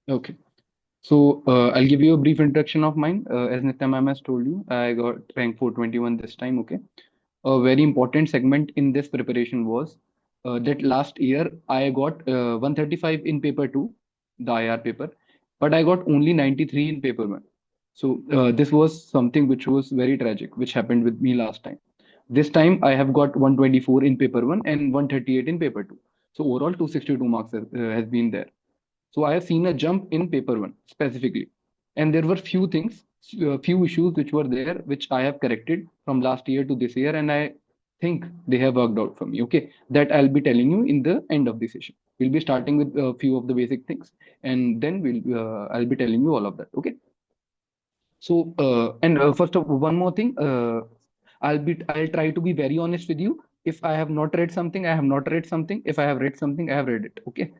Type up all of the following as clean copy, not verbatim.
Okay. So I'll give you a brief introduction of mine. As Nitya ma'am has told you, I got rank 421 this time. Okay. A very important segment in this preparation was that last year I got 135 in paper two, the IR paper, but I got only 93 in paper one. So this was something which was very tragic, which happened with me last time. This time I have got 124 in paper one and 138 in paper two. So overall 262 marks has been there. So I have seen a jump in paper one specifically, and there were few things, few issues which were there, which I have corrected from last year to this year, and I think they have worked out for me. Okay, that I'll be telling you in the end of the session. We'll be starting with a few of the basic things, and then I'll be telling you all of that. Okay. So and first of one more thing, I'll try to be very honest with you. If I have not read something, I have not read something. If I have read something, I have read it. Okay.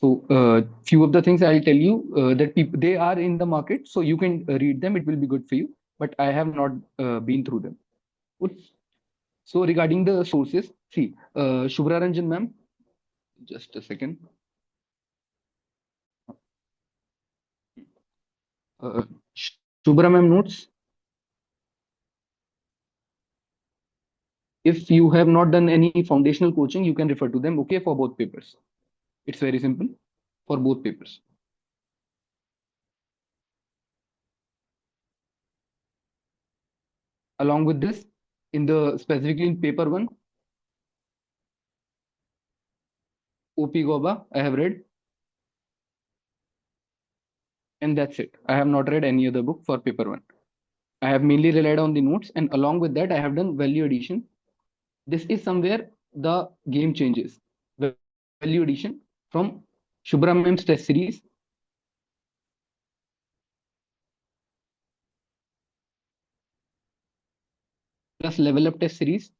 So few of the things I'll tell you that people they are in the market, so you can read them. It will be good for you. But I have not been through them. Good. So regarding the sources, see, Shubhra Ranjan ma'am, just a second. Uh, Shubhra ma'am notes. If you have not done any foundational coaching, you can refer to them. Okay, for both papers. It's very simple for both papers. Along with this, in the specifically in paper one, OP Goba, I have read, and that's it. I have not read any other book for paper one. I have mainly relied on the notes, and along with that, I have done value addition. This is somewhere the game changes. Value addition from Shubramyam's test series plus level up test series.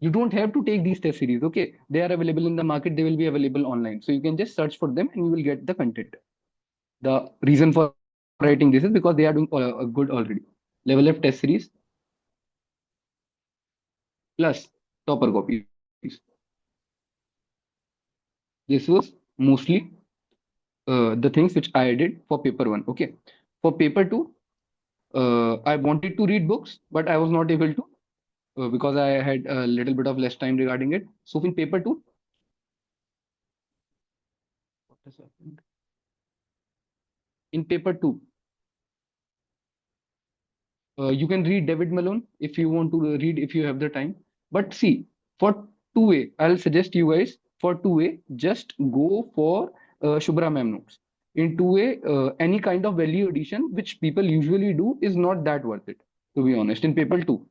You don't have to take these test series. Okay, they are available in the market. They will be available online, so you can just search for them and you will get the content. The reason for writing this is because they are doing good already. Level up test series plus topper copies. This was mostly the things which I did for paper one. Okay, for paper two, I wanted to read books, but I was not able to because I had a little bit of less time regarding it. So in paper two, what has happened? In paper two, you can read David Malone if you want to read if you have the time. But see, for two-way, I'll suggest you guys for two-way, just go for Shubhra ma'am notes. In two-way, any kind of value addition which people usually do is not that worth it, to be honest. In paper two,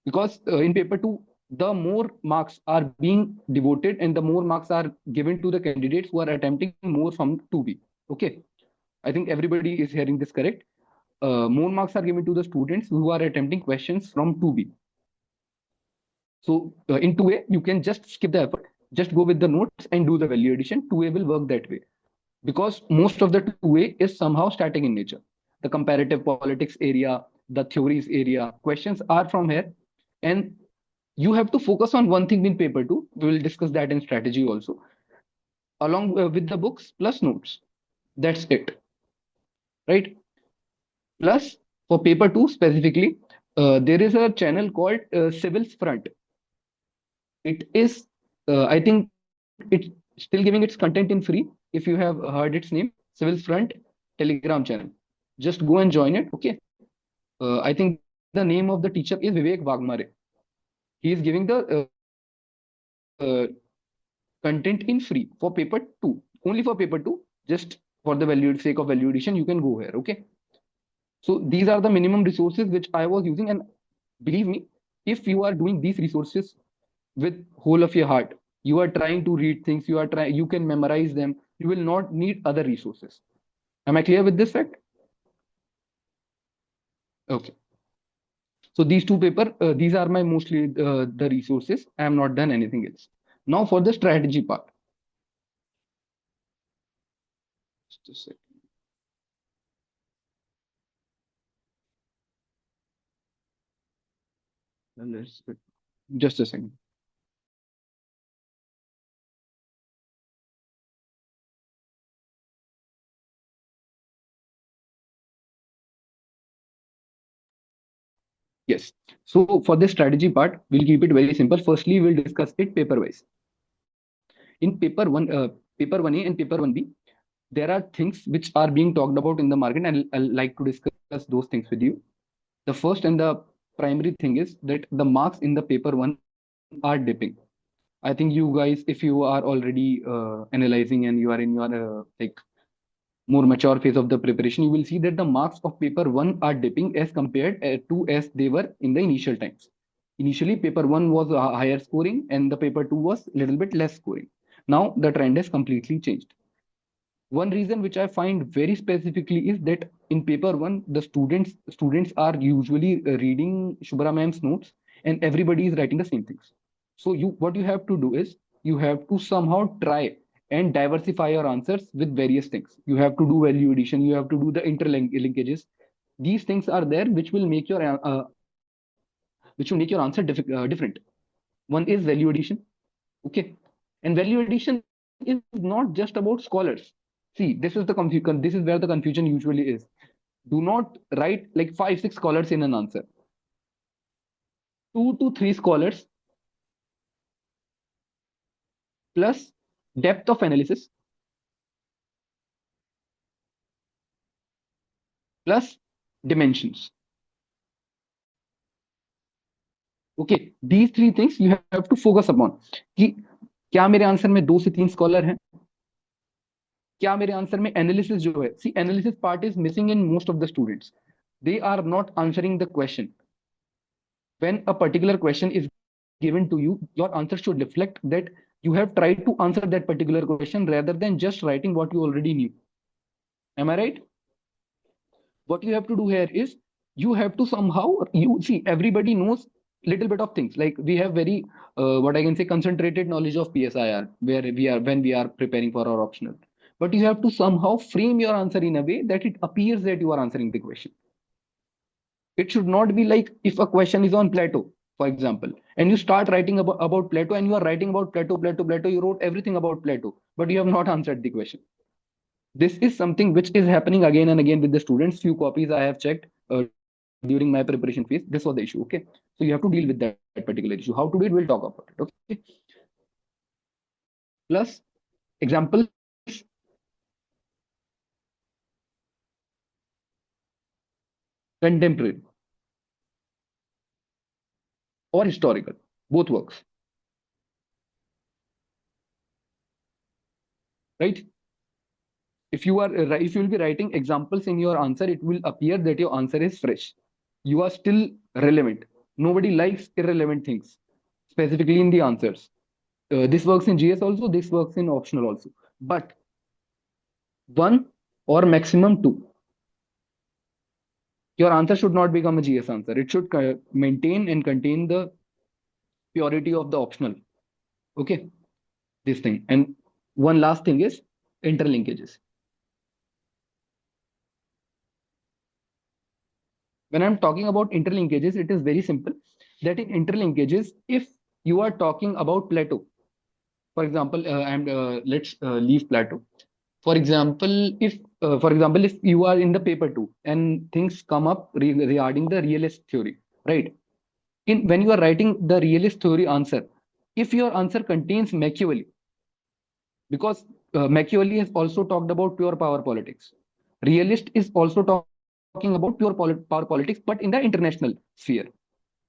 because in paper 2 the more marks are being devoted and the more marks are given to the candidates who are attempting more from 2b. Okay, I think everybody is hearing this correct. More marks are given to the students who are attempting questions from 2b. So in 2a you can just skip the effort, just go with the notes and do the value addition. 2a will work that way because most of the 2a is somehow static in nature. The comparative politics area, the theories area, questions are from here, and you have to focus on one thing in paper two. We will discuss that in strategy also, along with the books plus notes. That's it, right? Plus, for paper two specifically, there is a channel called Civil's Front. It is, I think, it's still giving its content in free. If you have heard its name, Civil's Front Telegram channel. Just go and join it. Okay. I think the name of the teacher is Vivek Wagmare. He is giving the uh, content in free for paper 2, only for paper 2, just for the value sake of value addition you can go here. Okay, so these are the minimum resources which I was using, and believe me, if you are doing these resources with whole of your heart, you are trying to read things, you can memorize them, you will not need other resources. Am I clear with this fact? Okay, so these two paper, these are my mostly the resources. I have not done anything else. Now for the strategy part. Just a second. Let's just a second. Yes. So for this strategy part, we'll keep it very simple. Firstly, we'll discuss it paper wise. In paper 1A and paper 1B, there are things which are being talked about in the market, and I'll like to discuss those things with you. The first and the primary thing is that the marks in the paper 1 are dipping. I think you guys, if you are already analyzing and you are in your like more mature phase of the preparation, you will see that the marks of paper 1 are dipping as compared to as they were in the initial times. Initially, paper 1 was higher scoring and the paper 2 was a little bit less scoring. Now the trend has completely changed. One reason which I find very specifically is that in paper 1, the students are usually reading Shubhra ma'am's notes and everybody is writing the same things. So you what you have to do is you have to somehow try and diversify your answers with various things. You have to do value addition, you have to do the interlinkages. These things are there which will make your answer different. One is value addition. Okay. And value addition is not just about scholars. See, this is where the confusion usually is. Do not write like 5, 6 scholars in an answer. 2 to 3 scholars plus depth of analysis plus dimensions. Okay, these 3 things you have to focus upon. कि क्या मेरे answer में 2 से 3 scholar हैं, क्या मेरे answer में analysis जो है, see analysis part is missing in most of the students. They are not answering the question. When a particular question is given to you, your answer should reflect that you have tried to answer that particular question rather than just writing what you already knew. Am I right? What you have to do here is you have to somehow, you see, everybody knows little bit of things. Like we have very what I can say concentrated knowledge of PSIR where we are when we are preparing for our optional. But you have to somehow frame your answer in a way that it appears that you are answering the question. It should not be like if a question is on Plato, for example, and you start writing about Plato and you are writing about Plato, you wrote everything about Plato, but you have not answered the question. This is something which is happening again and again with the students. Few copies I have checked during my preparation phase. This was the issue. Okay. So you have to deal with that particular issue. How to do it, we'll talk about it. Okay. Plus examples, contemporary or historical, both works. Right? If you will be writing examples in your answer, it will appear that your answer is fresh. You are still relevant. Nobody likes irrelevant things, specifically in the answers. This works in GS also, this works in optional also. But one or maximum two. Your answer should not become a GS answer. It should maintain and contain the purity of the optional. Okay, this thing. And one last thing is interlinkages. When I'm talking about interlinkages, it is very simple that in interlinkages, if you are talking about Plato, for example, let's leave Plato. For example, if you are in the paper 2 and things come up regarding the realist theory, right? In when you are writing the realist theory answer, if your answer contains Machiavelli, because Machiavelli has also talked about pure power politics. Realist is also talking about power politics, but in the international sphere.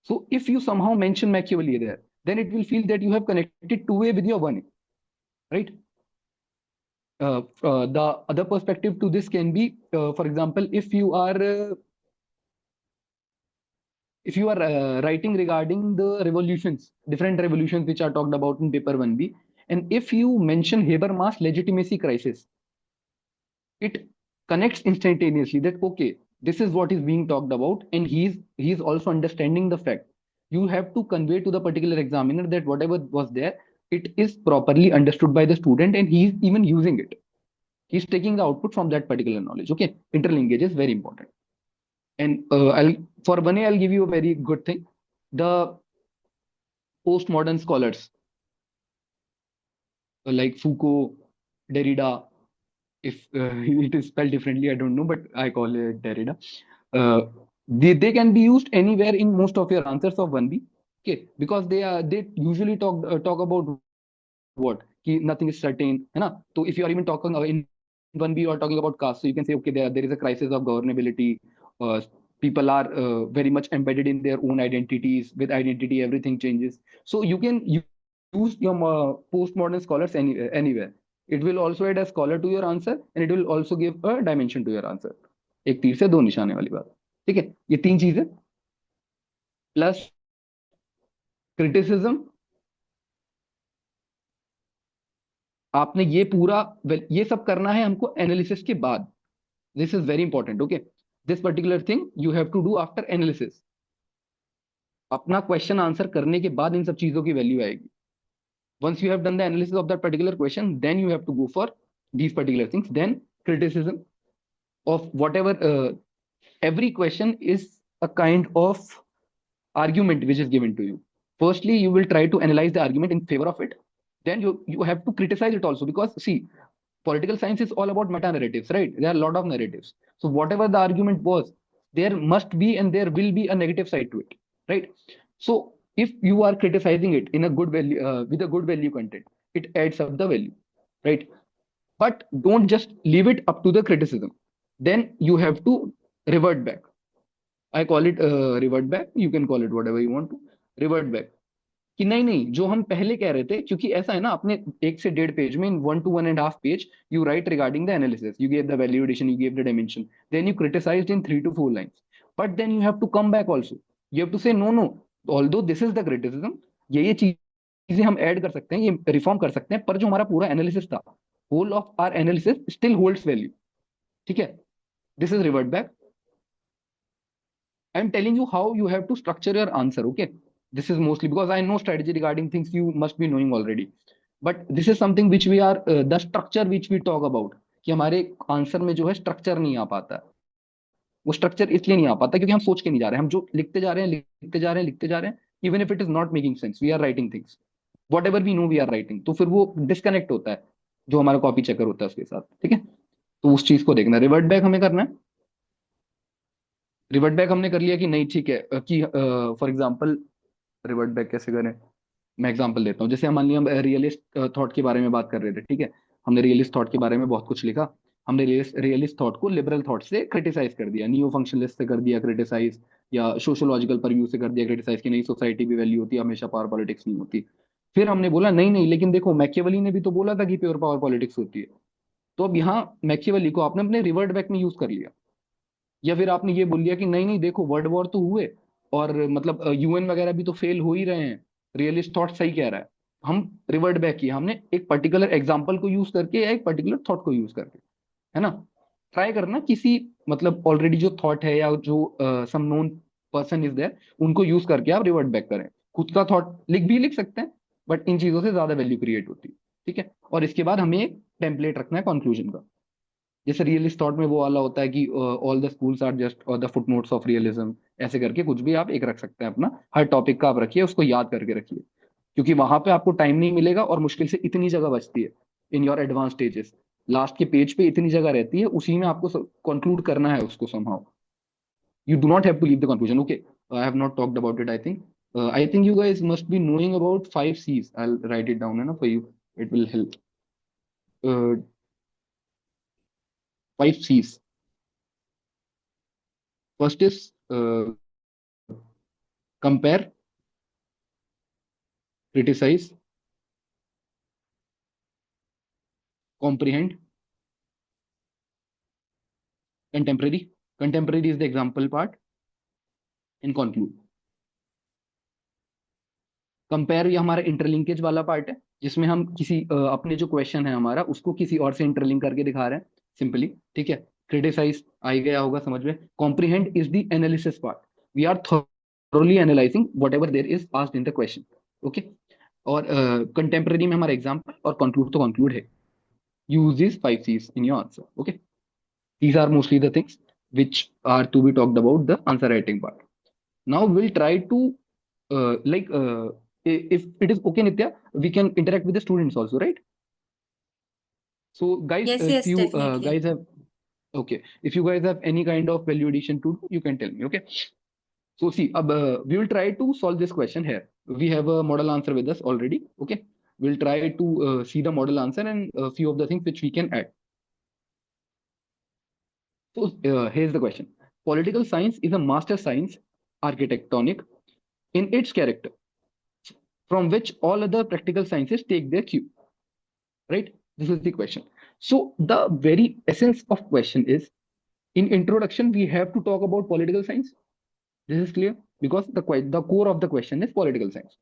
So if you somehow mention Machiavelli there, then it will feel that you have connected 2A with your 1A, right? The other perspective to this can be, for example, if you are writing regarding the revolutions, different revolutions which are talked about in paper 1B, and if you mention Habermas legitimacy crisis, it connects instantaneously that okay, this is what is being talked about, and he's also understanding the fact. You have to convey to the particular examiner that whatever was there, it is properly understood by the student, and he's even using it. He's taking the output from that particular knowledge. Okay, interlinkage is very important. And I'll for one, I'll give you a very good thing. The postmodern scholars like Foucault, Derrida, if it is spelled differently, I don't know, but I call it Derrida. Uh, they can be used anywhere in most of your answers of 1B. Okay, because they usually talk about what कि nothing is certain, है ना? So if you are even talking in 1B or talking about caste, so you can say okay, there is a crisis of governability. uh, People are very much embedded in their own identities. With identity everything changes, so you can use your postmodern scholars anywhere. It will also add a scholar to your answer, and it will also give a dimension to your answer. एक तीर से दो निशाने वाली बात, ठीक है? ये तीन चीजें प्लस क्रिटिसिज्म। आपने ये पूरा ये सब करना है हमको एनालिसिस के बाद। This is very important, okay? This particular thing you have to do after analysis. अपना क्वेश्चन आंसर करने के बाद इन सब चीजों की वैल्यू आएगी। once you have done the analysis of that particular question, then you have to go for these particular things. Then criticism of whatever every question is a kind of argument which is given to you. Firstly you will try to analyze the argument in favor of it. Then you have to criticize it also, because see, political science is all about meta narratives, right? There are a lot of narratives, so whatever the argument was, there must be and there will be a negative side to it, right? So if you are criticizing it in a good value, with a good value content, it adds up the value, right? But don't just leave it up to the criticism. Then you have to revert back. I call it revert back, you can call it whatever you want to, revert back. कि नहीं नहीं, जो हम पहले कह रहे थे, क्योंकि ऐसा है ना, अपने 1 से 1.5 पेज में, इन 1 to 1.5 page you write regarding the analysis, you gave the validation, you gave the dimension, then you criticized in 3 to 4 lines. But then you have to come back also, you have to say no no, although this is the criticism, ये चीजें हम add कर सकते हैं, ये reform कर सकते हैं, पर जो हमारा पूरा एनालिसिस था, whole of our analysis still holds value, ठीक है? This is revert back. I'm telling you how you have to structure your answer. Okay. This is mostly because I know strategy regarding things you must be knowing already. But this is something which we are, the structure which we talk about. कि हमारे answer में जो है structure नहीं आ पाता। वो structure इसलिए नहीं आ पाता क्योंकि हम सोच के नहीं जा रहे हैं, हम जो लिखते जा रहे हैं, लिखते जा रहे हैं, लिखते जा रहे हैं, even if it is not making sense, we are writing things, whatever we know we are writing, तो फिर वो डिस्कनेक्ट होता है जो हमारा कॉपी चेकर होता है उसके साथ, ठीक है? तो उस चीज को देखना, रिवर्ट बैक हमें करना है। रिवर्ट बैक हमने कर लिया कि नहीं, ठीक है, कि फॉर एग्जाम्पल रिवर्ट बैक कैसे करें, मैं एग्जांपल देता हूँ। जैसे हम मान लिया, हम रियलिस्ट थॉट के बारे में बात कर रहे थे, ठीक है? हमने रियलिस्ट थॉट के बारे में बहुत कुछ लिखा। हमने रियलिस्ट थॉट को लिबरल थॉट से क्रिटिसाइज कर दिया, नियो फंक्शनलिस्ट से कर दिया क्रिटिसाइज, या सोशोलॉजिकल परव्यू से कर दिया क्रिटिसाइज कि नहीं, सोसाइटी भी वैल्यू होती है, हमेशा पावर पॉलिटिक्स नहीं होती। फिर हमने बोला नहीं नहीं, लेकिन देखो मैकियावेली ने भी तो बोला था कि प्योर पावर पॉलिटिक्स होती है। तो अब यहाँ मैकियावेली को आपने अपने रिवर्ट बैक में यूज कर लिया। या फिर आपने ये बोल दिया कि नहीं नहीं देखो, वर्ल्ड वॉर तो हुए, और मतलब यूएन वगैरह भी तो फेल हो ही रहे हैं, रियलिस्ट थॉट सही कह रहा है। हम रिवर्ट बैक किया, हमने एक पर्टिकुलर एग्जांपल को यूज करके या एक पर्टिकुलर थॉट को यूज करके, है ना? ट्राई करना किसी, मतलब ऑलरेडी जो थॉट है या जो some known person is there, उनको यूज करके आप रिवर्ट बैक करें। खुद का थॉट लिख सकते हैं, बट इन चीजों से ज्यादा वैल्यू क्रिएट होती है, ठीक है? और इसके बाद हमें एक टेम्पलेट रखना है कंक्लूजन का। जैसे रियलिस्ट थॉट में वो वाला होता है कि all the schools are just the footnotes of realism, ऐसे करके कुछ भी आप एक रख सकते हैं अपना, हर टॉपिक का आप रखिए, उसको याद करके रखिए, क्योंकि वहां पे आपको टाइम नहीं मिलेगा, और मुश्किल से इतनी जगह बचती है in your advance stages. Last के पेज पे इतनी जगह रहती है, उसी में आपको कंक्लूड करना है उसको somehow. You do not have to leave the conclusion. Okay, I have not talked about it. I think you guys must be knowing about 5 C's. I'll write it down, for you. It will help. 5 C's. First is compare, criticize, comprehend, contemporary. Contemporary is the example part, and conclude. Compare ये हमारा interlinkage वाला part है, जिसमें हम किसी अपने जो question है हमारा, उसको किसी और से इंटरलिंक करके दिखा रहे हैं सिंपली, ठीक है? क्रिटिसाइज आ ही गया होगा समझ में। Comprehend is the analysis part, we are thoroughly analysing whatever there is asked in the question, okay? और कंटेम्प्रेरी में हमारा एग्जाम्पल, और कंक्लूड तो कंक्लूड है। Use this 5 C's in your answer, okay? These are mostly the things which are to be talked about the answer writing part. Now we'll try to if it is okay, Nitya, we can interact with the students also, right? So guys, Yes, if yes, you definitely. guys have, Okay, if you guys have any kind of value addition to do, you can tell me. Okay, so see, we will try to solve this question here. We have a model answer with us already. Okay, we'll try to see the model answer and a few of the things which we can add. So here's the question: political science is a master science, architectonic in its character, from which all other practical sciences take their cue. Right? This is the question. So the very essence of question is, in introduction we have to talk about political science. This is clear because the core of the question is political science.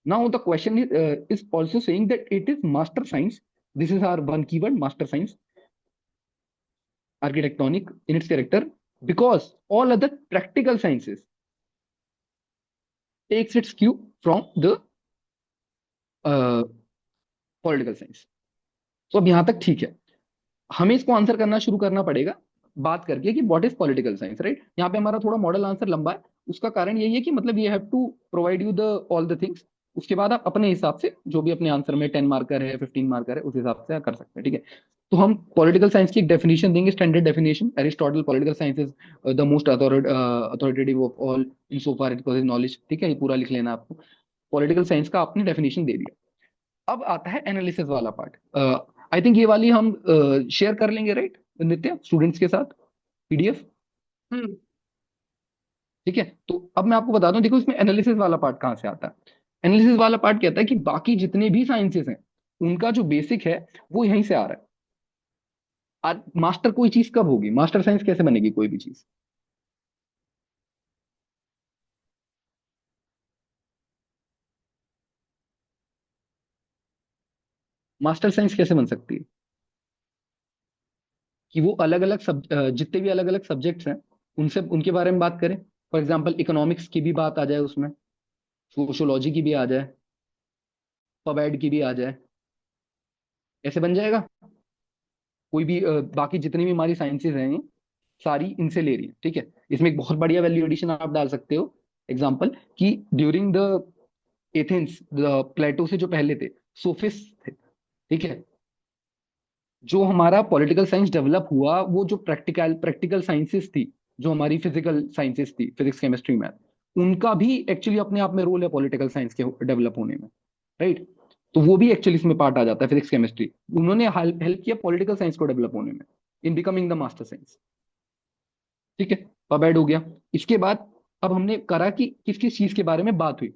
Now the question is also saying that it is master science. This is our one keyword, master science, architectonic in its character, because all other practical sciences takes its cue from the political science. तो अब यहां तक ठीक है. हमें इसको answer करना शुरू करना पड़ेगा बात करके कि what is political science. Right, यहाँ पे हमारा थोड़ा मॉडल आंसर लंबा है. उसका कारण यही है कि मतलब ये have to provide you the all the things. उसके बाद आप अपने हिसाब से जो भी अपने आंसर में 10 मार्कर है, 15 मार्कर है, उस हिसाब से कर सकते हैं. ठीक है, तो हम पॉलिटिकल साइंस की एक डेफिनेशन देंगे, standard definition. Aristotle political science is the most authoritative of all in so far it possesses knowledge. ठीक है, ये पूरा लिख लेना आपको. पॉलिटिकल साइंस का आपने डेफिनेशन दे दिया. अब आता है एनालिसिस वाला पार्ट. आई थिंक ये वाली हम शेयर कर लेंगे, राइट नित्य, स्टूडेंट्स के साथ पीडीएफ. हम्म ठीक है, तो अब मैं आपको बता दूं, देखो इसमें एनालिसिस वाला पार्ट कहाँ से आता है. एनालिसिस वाला पार्ट कहता है कि बाकी जितने भी साइंसेस हैं उनका जो बेसिक है वो यहीं से आ रहा है. आज मास्टर कोई चीज कब होगी, मास्टर साइंस कैसे बनेगी कोई भी चीज. मास्टर साइंस कैसे बन सकती है कि वो अलग अलग जितने भी अलग अलग सब्जेक्ट्स हैं उनसे उनके बारे में बात करें. फॉर एग्जाम्पल इकोनॉमिक्स की भी बात आ जाए उसमें, सोशोलॉजी की भी आ जाए, पबैड की भी आ जाए. ऐसे बन जाएगा. कोई भी बाकी जितनी भी हमारी साइंसेज हैं ये सारी इनसे ले रही है. ठीक है, इसमें एक बहुत बढ़िया वैल्यू एडिशन आप डाल सकते हो. एग्जाम्पल कि ड्यूरिंग द एथेंस, प्लेटो से जो पहले थे सोफिस्ट थे. ठीक है, जो हमारा पॉलिटिकल साइंस डेवलप हुआ वो जो प्रैक्टिकल प्रैक्टिकल साइंसेस थी, जो हमारी फिजिकल साइंसेस थी, फिजिक्स केमिस्ट्री मैथ, उनका भी एक्चुअली अपने आप में रोल है पॉलिटिकल साइंस के डेवलप होने में. राइट, तो वो भी एक्चुअली इसमें पार्ट आ जाता है, फिजिक्स केमिस्ट्री. उन्होंने हेल्प किया पॉलिटिकल साइंस को डेवलप होने में, in becoming the master science. ठीक है, अब ऐड हो गया. इसके बाद अब हमने करा कि किस किस चीज के बारे में बात हुई.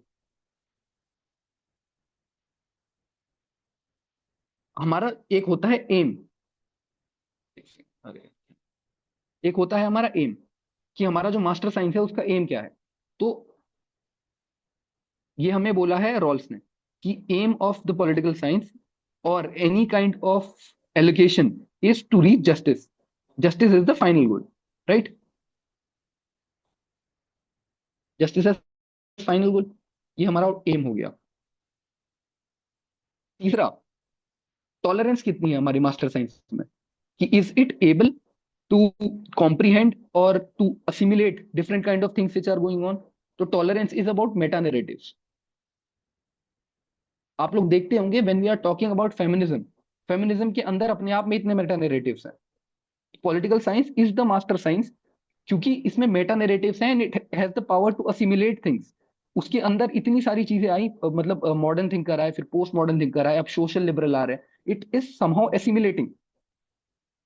हमारा एक होता है एम, एक होता है हमारा एम, कि हमारा जो मास्टर साइंस है उसका एम क्या है. तो ये हमें बोला है रॉल्स ने कि aim of the political science और any kind of allocation is to reach justice. Justice is the final good. Right, justice is final good, ये हमारा एम हो गया. तीसरा, टॉलरेंस कितनी है हमारी मास्टर साइंस में, कि is it able to comprehend और to assimilate different kind of things which are going on. तो tolerance is about meta narratives. आप लोग देखते होंगे when we are talking about feminism, feminism के अंदर अपने आप में इतने मेटा नैरेटिव्स हैं. Political science is the master science क्योंकि इसमें मेटा नैरेटिव्स हैं and it has the power to assimilate things. उसके अंदर इतनी सारी चीजें आई, मतलब मॉडर्न थिंकर आए, फिर पोस्ट मॉडर्न थिंकर आए, अब सोशल लिबरल आ रहे हैं. It is somehow assimilating.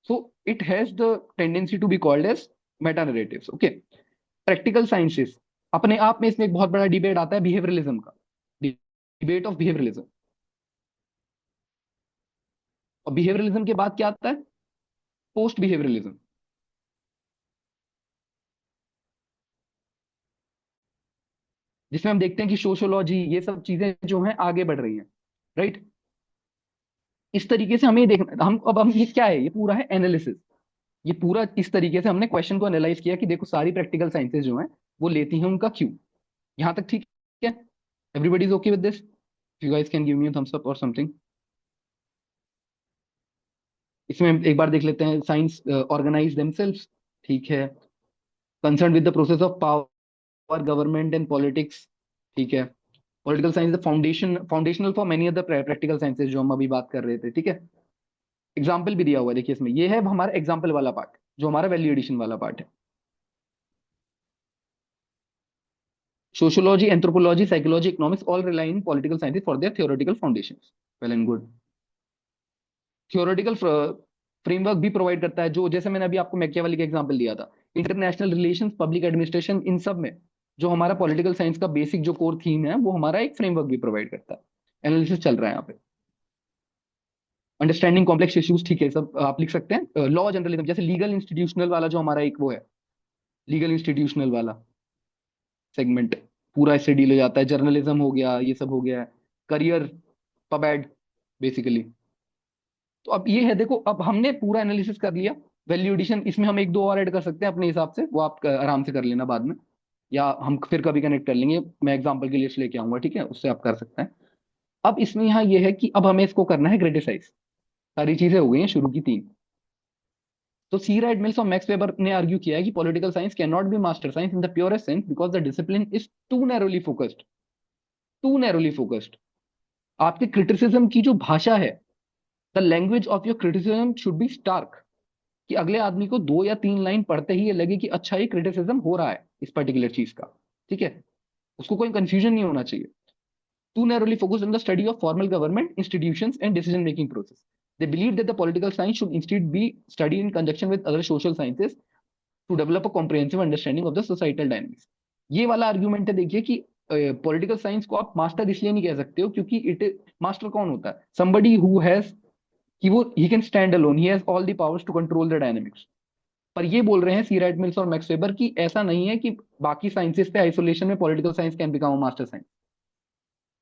So it has the tendency to be called as meta narratives. Okay, practical sciences अपने आप में, इसमें एक बहुत बड़ा डिबेट आता है बिहेवियरलिज्म का, डिबेट ऑफ बिहेवियरलिज्म. और बिहेवियरलिज्म के बाद क्या आता है, पोस्ट बिहेवियरलिज्म, जिसमें हम देखते हैं कि सोशोलॉजी ये सब चीजें जो हैं आगे बढ़ रही हैं. राइट, इस तरीके से हमें ये देखना, हम ये क्या है, ये पूरा है एनालिसिस. ये पूरा इस तरीके से हमने क्वेश्चन को एनालाइज किया कि देखो सारी प्रैक्टिकल साइंसेज जो हैं वो लेती हैं उनका क्यू. यहां तक ठीक है, everybody is okay with this. You guys can give me thumbs up और समथिंग. इसमें हम एक बार देख लेते हैं, साइंस ऑर्गेनाइज देमसेल्व्स. ठीक है, concern with the process of power, government and politics. ठीक है, political science the foundational for many other practical sciences जो हम अभी बात कर रहे थे. ठीक है, एग्जाम्पल भी दिया हुआ है देखिए इसमें, ये है हमारा एग्जाम्पल वाला पार्ट. जो हमारा वैल्यू एडिशन वाला पार्ट है। Sociology, anthropology, psychology, economics all rely in political sciences for their theoretical foundation. Well and good. Theoretical framework भी प्रोवाइड करता है, जो जैसे मैंने अभी आपको मैकियावेली का एग्जांपल दिया था, इंटरनेशनल रिलेशंस, पब्लिक एडमिनिस्ट्रेशन, इन सब में जो हमारा पॉलिटिकल साइंस का बेसिक जो कोर थीम है वो हमारा एक फ्रेमवर्क भी प्रोवाइड करता है। एनालिसिस चल रहा है यहाँ पे। अंडरस्टैंडिंग कॉम्प्लेक्स इश्यूज, ठीक है, सब आप लिख सकते हैं। लॉ जनरलिज्म, जैसे लीगल इंस्टीट्यूशनल वाला जो हमारा एक वो है, लीगल इंस्टीट्यूशनल वाला सेगमेंट पूरा इससे डील हो जाता है। जर्नलिज्म हो गया, ये सब हो गया। करियर, पबैड, बेसिकली। तो अब ये है, देखो अब हमने पूरा एनालिसिस कर लिया। वैल्यू एडिशन इसमें हम एक दो और ऐड कर सकते हैं अपने हिसाब से, वो आप आराम से कर लेना बाद में, या हम फिर कभी कनेक्ट कर लेंगे। मैं एग्जांपल की लिस्ट लेके आऊंगा, ठीक है, उससे आप कर सकते हैं। अब इसमें यहाँ ये है कि अब हमें इसको करना है क्रिटिसाइज। सारी चीजें हो गई हैं शुरू की तीन। तो सी राइट मिल्स और मैक्स वेबर ने आर्ग्यू किया है कि political science can not be master science in the purest sense because the discipline is too narrowly focused. Too narrowly focused. आपके क्रिटिसिज्म की जो भाषा है, the language of your criticism should be stark, कि अगले आदमी को दो या तीन लाइन पढ़ते ही ये लगे कि अच्छा ये क्रिटिसिज्म हो रहा है इस पर्टिकुलर चीज का। ठीक है, उसको कोई कंफ्यूजन नहीं होना चाहिए। Too narrowly focused on the study of formal government institutions and decision making process. They believe that the political science should instead be studied in conjunction with other social sciences to develop a comprehensive understanding of the societal dynamics. ये वाला argument है, देखिए कि political science को आप master इसलिए नहीं कह सकते हो क्योंकि इट, मास्टर कौन होता है? समबडी हु हैज, कि वो he can stand alone, he has all the powers to control the dynamics. पर ये बोल रहे हैं सी राइट मिल्स और मैक्स वेबर की ऐसा नहीं है कि बाकी साइंसेस पे आइसोलेशन में political science can become a master science.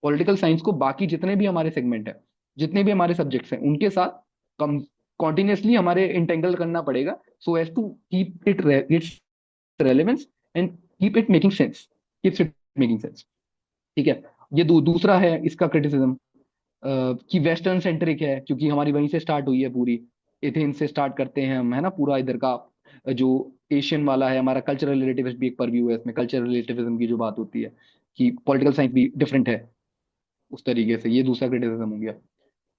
Political science को बाकी जितने भी हमारे सेगमेंट है, जितने भी हमारे सब्जेक्ट्स हैं, उनके साथ कम कॉन्टिन्यूसली हमारे इंटेंगल करना पड़ेगा, so as to keep it its relevance and keep it making sense, keeps it making sense. ठीक है। ये दूसरा है इसका क्रिटिसिज्म, कि वेस्टर्न सेंट्रिक है, क्योंकि हमारी वहीं से स्टार्ट हुई है पूरी, एथेंस से स्टार्ट करते हैं हम, है ना, पूरा इधर का जो एशियन वाला है हमारा। कल्चरल रिलेटिविज्म भी एक परव्यू है इसमें, कल्चरल रिलेटिविज्म की जो बात होती है कि पॉलिटिकल साइंस भी डिफरेंट है उस तरीके से, ये दूसरा क्रिटिसिज्म हो गया।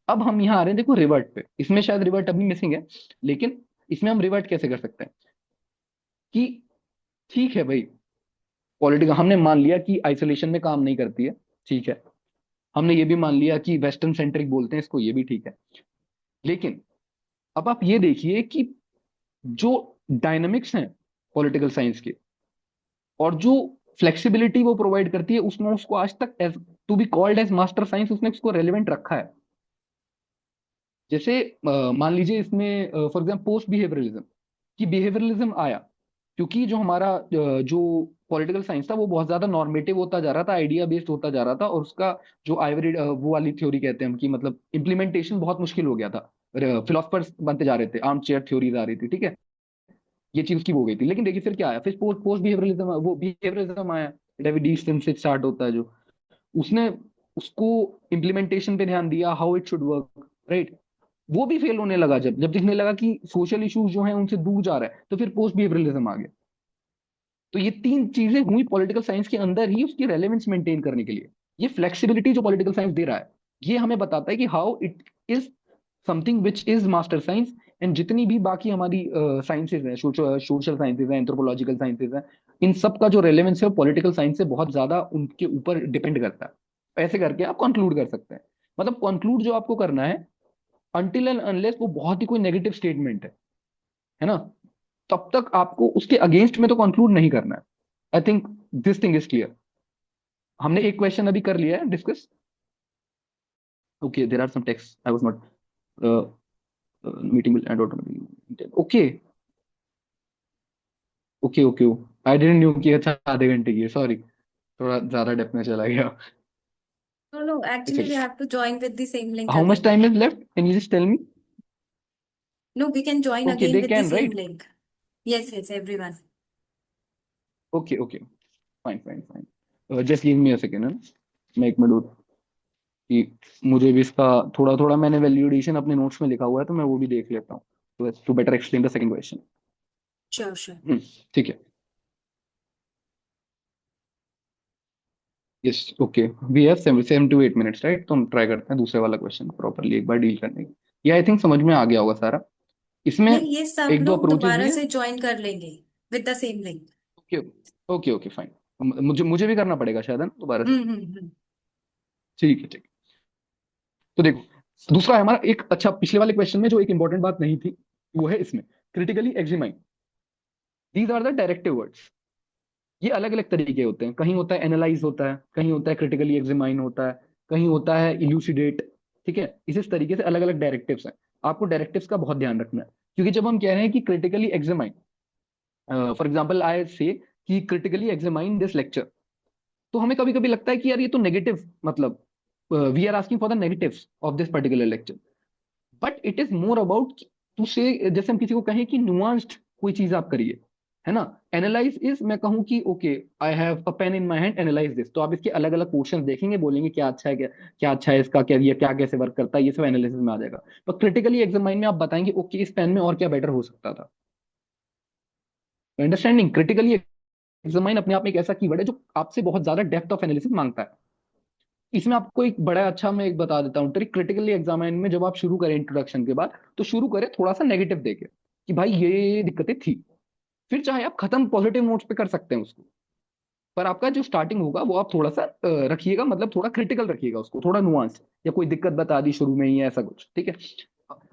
अब हम यहाँ आ रहे हैं, देखो रिवर्ट पे। इसमें शायद रिवर्ट अभी मिसिंग है, लेकिन इसमें हम रिवर्ट कैसे कर सकते हैं कि ठीक है भाई, पॉलिटिकल हमने मान लिया कि आइसोलेशन में काम नहीं करती है, ठीक है। हमने ये भी मान लिया कि वेस्टर्न सेंट्रिक बोलते हैं इसको, ये भी ठीक है। लेकिन अब आप ये देखिए कि जो डायनामिक्स हैं पॉलिटिकल साइंस के, और जो फ्लेक्सिबिलिटी वो प्रोवाइड करती है, उसने उसको आज तक as to be called as master science, उसने उसको रेलिवेंट रखा है। जैसे मान लीजिए इसमें फॉर एग्जाम्पल पोस्ट बिहेवियरलिज्म, कि बिहेवियरलिज्म आया क्योंकि जो हमारा जो पॉलिटिकल साइंस था वो बहुत ज्यादा नॉर्मेटिव होता जा रहा था, आइडिया बेस्ड होता जा रहा था, और उसका जो आइवरी वो वाली थ्योरी कहते हैं हम, कि मतलब इम्प्लीमेंटेशन बहुत मुश्किल हो गया था। फिलोसफर्स बनते जा रहे थे, आर्म चेयर थ्योरीज आ रही थी, ठीक है, ये चीज की हो गई थी। लेकिन देखिए फिर क्या आया, फिर पोस्ट पोस्ट बिहेवियरलिज्म, वो बिहेवियरिज्म आया, डेविड ईस्टन से स्टार्ट होता है जो, उसने उसको इम्प्लीमेंटेशन पे ध्यान दिया, how it should work, right. वो भी फेल होने लगा, जब जब दिखने लगा कि सोशल इश्यूज जो हैं उनसे दूर जा रहा है, तो फिर पोस्ट बिहेवियरलिज्म आ गया। तो ये तीन चीजें हुई पॉलिटिकल साइंस के अंदर ही उसकी रेलेवेंस मेंटेन करने के लिए। ये फ्लेक्सिबिलिटी जो पॉलिटिकल साइंस दे रहा है, ये हमें बताता है कि how it is something which is master science. And जितनी भी बाकी हमारी साइंसेज हैं, सोशल साइंसेज हैं, एंथ्रोपोलॉजिकल साइंसेज हैं, इन सब का जो रेलेवेंस है वो पॉलिटिकल साइंस से बहुत ज्यादा उनके ऊपर डिपेंड करता है। ऐसे करके आप कंक्लूड कर सकते हैं। मतलब कंक्लूड जो आपको करना है, अनटिल एंड अनलेस वो बहुत ही कोई नेगेटिव स्टेटमेंट है ना, तब तक आपको उसके अगेंस्ट में तो कंक्लूड नहीं करना है। I think this thing is clear. हमने एक क्वेश्चन अभी कर लिया है discuss. Okay, there are some text I was not, meeting will end automatically. Okay okay okay. I didn't knew कि अच्छा आधे घंटे की है, सॉरी, थोड़ा ज्यादा डेप्थ में चला गया। No, no, actually we चलिए, have to join with the same link how much again. Time is left, can you just tell me? No, we can join okay, again they with the can same right. link. Yes, yes, everyone. Okay okay, fine fine fine, just give me a second, है ना, मैं एक minute, कि मुझे भी इसका थोड़ा थोड़ा मैंने वैल्यूडेशन अपने नोट्स में लिखा हुआ है, तो मैं वो भी देख लेता हूँ, to better explain the second question. Sure, sure. ठीक है। Yes okay, we have 7 to 8 minutes, right. तो हम ट्राई करते हैं दूसरे वाला क्वेश्चन प्रॉपरली एक बार डील करने की। ये आई थिंक समझ में आ गया होगा सारा। इसमें नहीं, ये सब एक दो लोग अप्रोचेस दोबारा भी है। से ज्वाइन कर लेंगे with the same link. Okay okay okay fine. मुझे मुझे भी करना पड़ेगा शायद है ना दोबारा से। हम्म। ठीक है ठीक है। तो देखो दूसरा है हमारा एक अच्छा पिछले वाले क्वेश्चन में जो एक इंपॉर्टेंट बात नहीं थी वो है इसमें critically examine. These are the directive words. ये अलग अलग तरीके होते हैं, कहीं होता है एनालाइज होता है, कहीं होता है क्रिटिकली एग्जामाइन होता है, कहीं होता है इल्यूसिडेट। ठीक है, इस तरीके से अलग अलग डायरेक्टिव्स हैं। आपको डायरेक्टिव्स का बहुत ध्यान रखना है, क्योंकि जब हम कह रहे हैं कि critically examine, for example I से कि क्रिटिकली एग्जामाइन दिस लेक्चर, तो हमें कभी कभी लगता है कि यार ये तो नेगेटिव, मतलब we are asking for the negatives of this particular lecture. But it is more about to say, जैसे हम किसी को कहें कि नुआंस्ड कोई चीज आप करिए, है ना। एनालाइज इज मैं कहूँ कि okay I have a pain in my hand, analyse this, तो आप इसके अलग अलग क्वेश्चन देखेंगे, बोलेंगे क्या अच्छा है, क्या क्या अच्छा है इसका, क्या ये क्या कैसे वर्क करता है, ये सब एनालिसिस में आ जाएगा। पर क्रिटिकली एग्जामाइन में आप बताएंगे ओके इस पेन में और क्या बेटर हो सकता था। अंडरस्टैंडिंग क्रिटिकली एग्जामाइन अपने आप में एक ऐसा कीवर्ड है जो आपसे बहुत ज्यादा डेप्थ ऑफ एनालिसिस मांगता है। इसमें आपको एक बड़ा अच्छा मैं एक बता देता हूँ ट्रिक। क्रिटिकली एग्जामिन में जब आप शुरू करें इंट्रोडक्शन के बाद, तो शुरू करें थोड़ा सा नेगेटिव देके कि भाई ये दिक्कतें थी। फिर चाहे आप खत्म पॉजिटिव नोट्स पे कर सकते हैं उसको, पर आपका जो स्टार्टिंग होगा वो आप थोड़ा सा रखिएगा, मतलब थोड़ा क्रिटिकल रखिएगा उसको, थोड़ा नुआंस, या कोई दिक्कत बता दी शुरू में ही है ऐसा कुछ। ठीक है।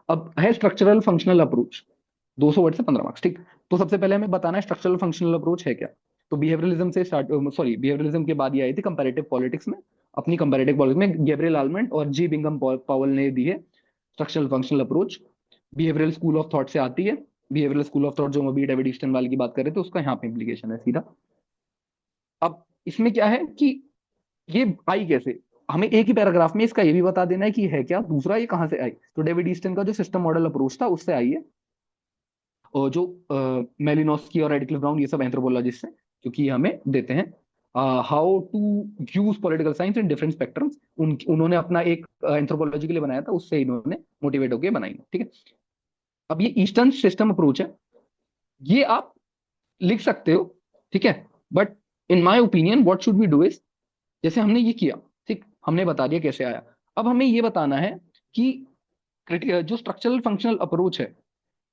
अब है स्ट्रक्चरल फंक्शनल अप्रोच, 200 वर्ड से 15 मार्क्स। ठीक। तो सबसे पहले हमें बताना है स्ट्रक्चरल फंक्शनल अप्रोच है क्या। तो बिहेवियरलिज्म से स्टार्ट, सॉरी बिहेवियरलिज्म के बाद ये आई थी कंपैरेटिव पॉलिटिक्स में। अपनी कंपैरेटिव पॉलिटिक्स में गैब्रियल आलमंड और जी बिंगम पावल ने दी है structural functional approach. Behavioural school of thought से आती है। बिहेवियरल स्कूल ऑफ थॉट जो हम अभी डेविड ईस्टन वाले की बात कर रहे थे उसका यहाँ पे इम्प्लीकेशन है सीधा। अब इसमें क्या है कि ये आई कैसे, हमें एक ही पैराग्राफ में इसका ये भी बता देना है कि है क्या, दूसरा ये कहाँ से आई। तो डेविड ईस्टन का जो सिस्टम मॉडल अप्रोच था उससे आई है। और जो मेलिनोस्की और रेडक्लिफ ब्राउन ये सब एंथ्रोपोलॉजिस्ट हैं, क्योंकि ये हमें देते हैं how to use political science in different spectrums. उन्होंने अपना एक एंथ्रोपोलॉजी के लिए बनाया था, उससे इन्होंने मोटिवेट होकर बनाई है। ठीक है। अब ये ईस्टर्न सिस्टम अप्रोच है, ये आप लिख सकते हो। ठीक है। But in my opinion what should be do is, जैसे हमने ये किया, ठीक, हमने बता दिया कैसे आया। अब हमें ये बताना है कि जो स्ट्रक्चरल फंक्शनल अप्रोच है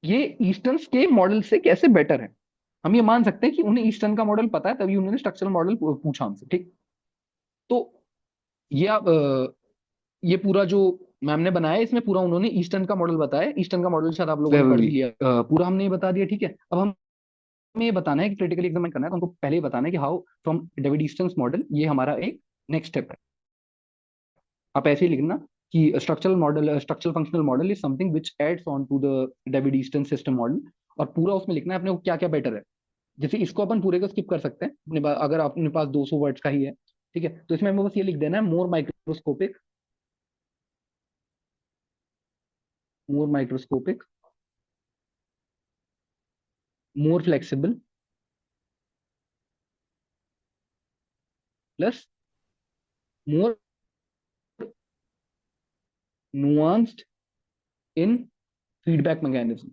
ये ईस्टर्न के मॉडल से कैसे बेटर है। हम ये मान सकते हैं कि उन्हें ईस्टर्न का मॉडल पता है तभी उन्होंने स्ट्रक्चरल मॉडल पूछा हमसे। ठीक। तो ये आप ये पूरा जो मैम ने बनाया है, इसमें पूरा उन्होंने ईस्टर्न का मॉडल बताया है। ईस्टर्न का मॉडल शायद आप लोगों ने पढ़ ही लिया, पूरा हमने ये बता दिया। ठीक है। अब हमें ये बताना है कि क्रिटिकली एग्जामिन करना है, तो हमको पहले ही बताना है कि how from David eastern model, ये हमारा एक नेक्स्ट स्टेप है। आप ऐसे ही लिखना कि structural model, structural functional model is something which adds on to the David Eastern system model. और पूरा उसमें लिखना है अपने को क्या क्या बेटर है। जैसे इसको अपन पूरे को स्किप कर सकते हैं अगर अपने पास 200 वर्ड्स का ही है। ठीक है। तो इसमें हमें बस ये लिख देना है more microscopic, more microscopic, more flexible, plus more nuanced in feedback mechanism.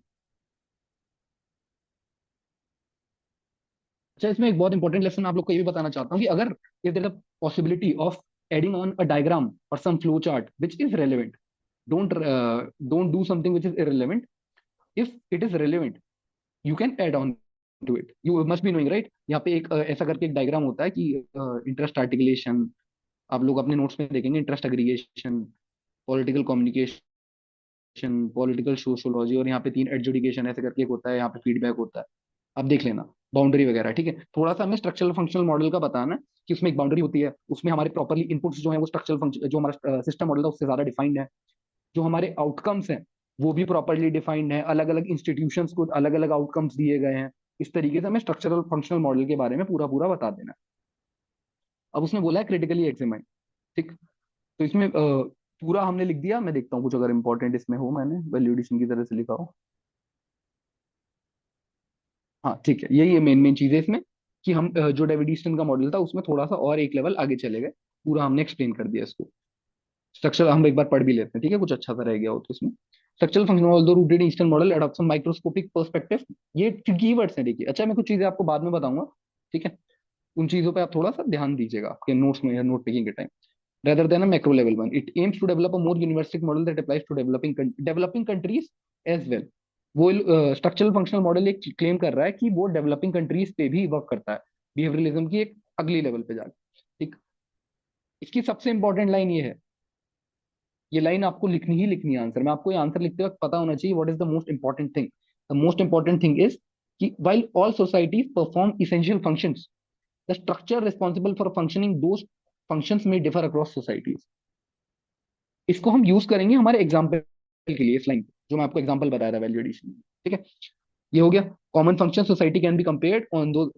अच्छा, इसमें एक बहुत इंपॉर्टेंट लेसन आप लोग को ये भी बताना चाहता हूँ कि अगर if there is a possibility of adding on a diagram और some flow chart which is relevant, don't do something which is irrelevant. If it is relevant you can add on to it, you must be knowing right. यहाँ पे एक ऐसा करके एक diagram होता है कि इंटरेस्ट आर्टिकुलेशन, आप लोग अपने नोट्स में देखेंगे, interest aggregation, political communication, political sociology, और यहाँ पे 3 एडजुडिकेशन ऐसे करके एक होता है, यहाँ पे फीडबैक होता है। आप देख लेना बाउंड्री वगैरह। ठीक है। थोड़ा सा हमें स्ट्रक्चरल फंक्शनल मॉडल का बताना है कि उसमें एक बाउंड्री होती है, उसमें हमारे प्रॉपरली इनपुट्स जो है वो स्ट्रक्चरल फंक्शन जो हमारा सिस्टम मॉडल है उससे ज्यादा डिफाइंड है। जो हमारे आउटकम्स हैं वो भी प्रॉपरली डिफाइंड है, अलग अलग इंस्टीट्यूशंस को अलग अलग आउटकम्स दिए गए हैं। इस तरीके से हमें स्ट्रक्चरल फंक्शनल मॉडल के बारे में पूरा पूरा बता देना है। अब उसने बोला है क्रिटिकली एग्जामाइन। ठीक। तो इसमें पूरा हमने लिख दिया। मैं देखता हूँ कुछ अगर इंपॉर्टेंट इसमें हो, मैंने वैल्यूएडिशन की तरह से लिखा हो। हाँ ठीक है, यही मेन मेन चीज है इसमें कि हम जो डेविड ईस्टन का मॉडल था उसमें थोड़ा सा और एक लेवल आगे चले गए। पूरा हमने एक्सप्लेन कर दिया इसको। स्ट्रक्चर हम एक बार पढ़ भी लेते हैं, ठीक है, कुछ अच्छा सा रह गया हो तो इसमें। Structural function although rooted in Eastern model adopts some microscopic perspective. ये कीवर्ड्स हैं, देखिए। अच्छा, मैं कुछ चीजें आपको बाद में बताऊंगा। ठीक है। उन चीजों पे आप थोड़ा सा ध्यान दीजिएगा आपके नोट्स में या नोट टेकिंग के time. rather than a macro level one, it aims to develop a more universalistic model that applies to developing countries as well. वो स्ट्रक्चरल फंक्शनल मॉडल एक क्लेम कर रहा है कि वो डेवलपिंग कंट्रीज पे भी वर्क करता है, बिहेवियरलिज्म की एक अगली लेवल पे जाके। ठीक। इसकी सबसे इंपॉर्टेंट लाइन ये है, ये लाइन आपको लिखनी ही लिखनी है आंसर में, आपको ये आंसर लिखते वक्त पता होना चाहिए what is the most important thing. The most important thing is कि while all societies perform essential functions, the structure responsible for functioning those functions may differ across societies। इसको हम यूज करेंगे हमारे एग्जाम्पल के लिए, इस लाइन जो मैं आपको एग्जाम्पल बताया था वैल्यू एडिशन। ठीक है, ये हो गया। Common function society can be compared on दो,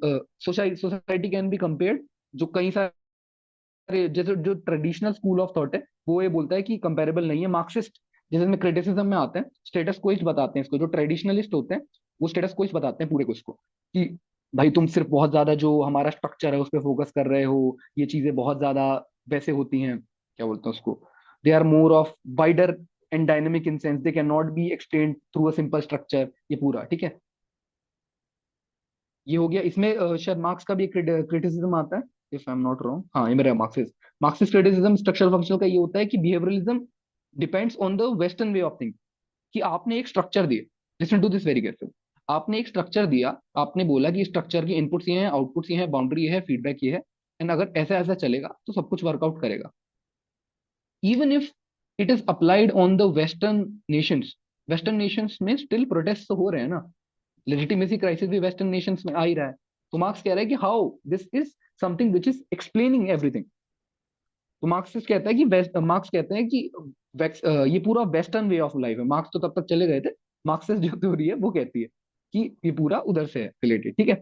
सोसाइटी कैन बी कंपेयर्ड, जो कई सारे, जैसे जो ट्रेडिशनल स्कूल ऑफ थॉट है वो ये बोलता है कि कंपेरेबल नहीं है। मार्क्सिस्ट जैसे में क्रिटिसिज्म में आते हैं, स्टेटस कोइस्ट बताते हैं इसको, जो ट्रेडिशनलिस्ट होते हैं वो स्टेटस कोइस्ट बताते हैं पूरे को इसको, कि भाई तुम सिर्फ बहुत ज्यादा जो हमारा स्ट्रक्चर है उस पर फोकस कर रहे हो, ये चीजें बहुत ज्यादा वैसे होती हैं, क्या बोलते हैं उसको, they are more of wider and dynamic in sense, they can not be extend through a simple structure, ये पूरा। ठीक है, ये हो गया। इसमें शायद मार्क्स का भी क्रिटिसिज्म आता है, if I am not wrong. हाँ, ये मेरा Marxist Marxist criticism structural functional का ये होता है कि behaviouralism depends on the western way of think, कि आपने एक स्ट्रक्चर दिया, listen to this very careful, आपने एक स्ट्रक्चर दिया, आपने बोला कि स्ट्रक्चर के इनपुट्स ये हैं, आउटपुट्स ये हैं, बाउंड्री ये है, फीडबैक ये है, एंड अगर ऐसा ऐसा चलेगा तो सब कुछ वर्कआउट करेगा। Even if it is applied on the western Nations, western Nations में स्टिल प्रोटेस्ट तो हो रहे हैं ना, लेजिटिमेसी क्राइसिस भी वेस्टर्न नेशंस में आ ही रहा है। तो मार्क्स कह रहा है कि how this is something which is explaining everything. तो मार्क्सिस्ट कहता है कि मार्क्स कहते हैं कि ये पूरा वेस्टर्न वे ऑफ लाइफ है। मार्क्स तो तब तक चले गए थे, मार्क्सिस्ट जो थ्योरी है वो कहती है कि ये पूरा उधर से है रिलेटेड। ठीक है,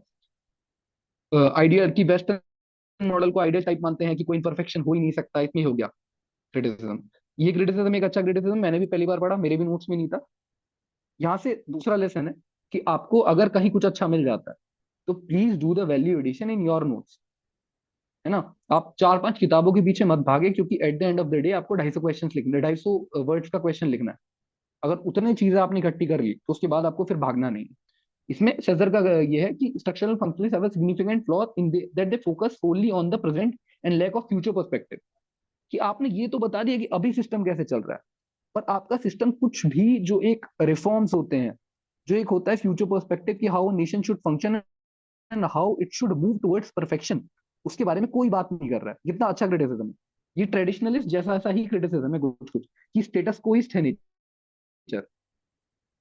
आइडियल की वेस्टर्न मॉडल को आइडियल टाइप मानते हैं कि कोई इम्परफेक्शन हो ही नहीं सकता, इसमें हो गया क्रिटिसिज्म। ये क्रिटिसिज्म एक अच्छा क्रिटिसिज्म, मैंने भी पहली बार पढ़ा, मेरे भी नोट्स में नहीं था। यहाँ से दूसरा लेसन है कि आपको अगर कहीं कुछ अच्छा मिल जाता है तो please do the value addition in your notes, है ना। आप चार पांच किताबों के पीछे मत भागे, क्योंकि at the end of the day आपको 250 क्वेश्चन लिखना है, 250 वर्ड्स का क्वेश्चन लिखना है। अगर उतने चीजें आपने इकट्ठी कर ली तो उसके बाद आपको फिर भागना नहीं है। इसमें सेजर का ये है कि structural functionalist have a significant flaw in that they focus solely on the present and lack of future perspective. कि आपने ये तो बता दिया कि अभी सिस्टम कैसे चल रहा है, पर आपका सिस्टम कुछ भी जो एक रिफॉर्म्स होते हैं, जो एक होता है फ्यूचर पर्सपेक्टिव कि how nation should function and how it should move towards perfection, उसके बारे में कोई बात नहीं कर रहा है। कितना अच्छा क्रिटिसिज्म है ये, ट्रेडिशनलिस्ट जैसा ऐसा ही क्रिटिसिज्म है कुछ कुछ, कि स्टेटस कोइस्ट है नेचर।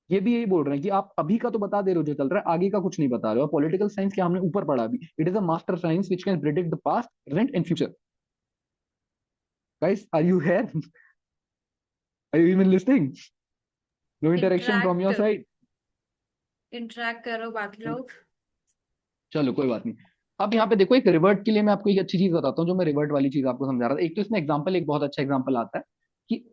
ये भी यही बोल रहे हैं कि आप अभी का तो बता दे रहे हो जो चल रहा है, आगे का कुछ नहीं बता रहे हो। पॉलिटिकल साइंस के हमने ऊपर पढ़ा अभी, it is a master science which can predict the past, present and future. Guys, are you here? Are you even listening? No interaction from interact your side? Interact करो बाकी लोग। चलो कोई बात नहीं। अब यहाँ पे देखो, एक रिवर्ट के लिए मैं आपको एक अच्छी चीज बताता हूँ, जो मैं रिवर्ट वाली चीज आपको समझा रहा था। एक तो इसमें एग्जांपल, एक बहुत अच्छा एग्जांपल आता है कि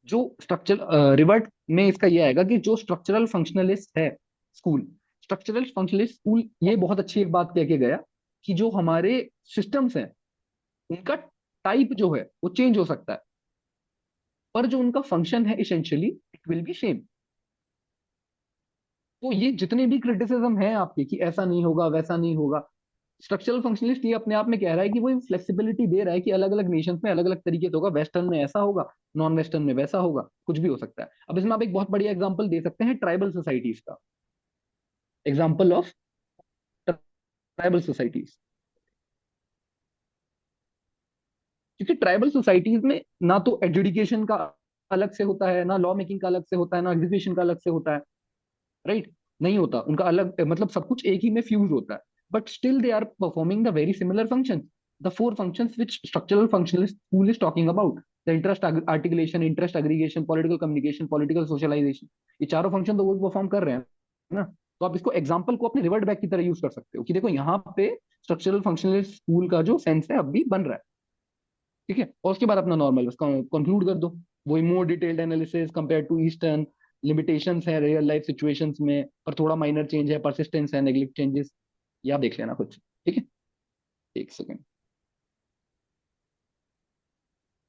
जो स्ट्रक्चरल रिवर्ट में इसका ये आएगा कि जो स्ट्रक्चरल फंक्शनलिस्ट है स्कूल, स्ट्रक्चरल फंक्शनलिस्ट स्कूल ये बहुत अच्छी एक बात कह के गया कि जो हमारे सिस्टम्स हैं उनका टाइप जो है वो चेंज हो सकता है, पर जो उनका फंक्शन है essentially it will be same. तो ये जितने भी क्रिटिसिज्म है आपके कि ऐसा नहीं होगा वैसा नहीं होगा, स्ट्रक्चरल फंक्शनलिस्ट ये अपने आप में कह रहा है कि वो फ्लेक्सिबिलिटी दे रहा है कि अलग अलग नेशंस में अलग अलग तरीके से होगा, वेस्टर्न में ऐसा होगा, नॉन वेस्टर्न में वैसा होगा, कुछ भी हो सकता है। अब इसमें आप एक बहुत बढ़िया एग्जांपल दे सकते हैं ट्राइबल सोसाइटीज का, एग्जांपल ऑफ ट्राइबल सोसाइटीज। क्योंकि ट्राइबल सोसाइटीज में ना तो एजुकेशन का अलग से होता है, ना लॉ मेकिंग का अलग से होता है, ना एग्जीक्यूशन का अलग से होता है, राइट? नहीं होता उनका अलग, मतलब सब कुछ एक ही में फ्यूज होता है, but still they are performing the very similar functions, the four functions which structural functionalist school is talking about, the interest articulation, interest aggregation, political communication, political socialization. ये चारों फंक्शन तो वो परफॉर्म कर रहे हैं ना। तो आप इसको एग्जाम्पल को अपने रिवर्ट बैक की तरह यूज कर सकते हो कि देखो यहाँ पे स्ट्रक्चरल फंक्शनलिस्ट स्कूल का जो सेंस है अब भी बन रहा है। ठीक है, और उसके बाद अपना नॉर्मल कंक्लूड कर दो, वही more detailed analysis compare to Eastern, limitations है रियल लाइफ सिचुएशंस में, पर थोड़ा माइनर चेंज है, परसिस्टेंस है, नेग्लेक्ट चेंजेस, ये आप देख लेना कुछ। ठीक है, एक सेकेंड।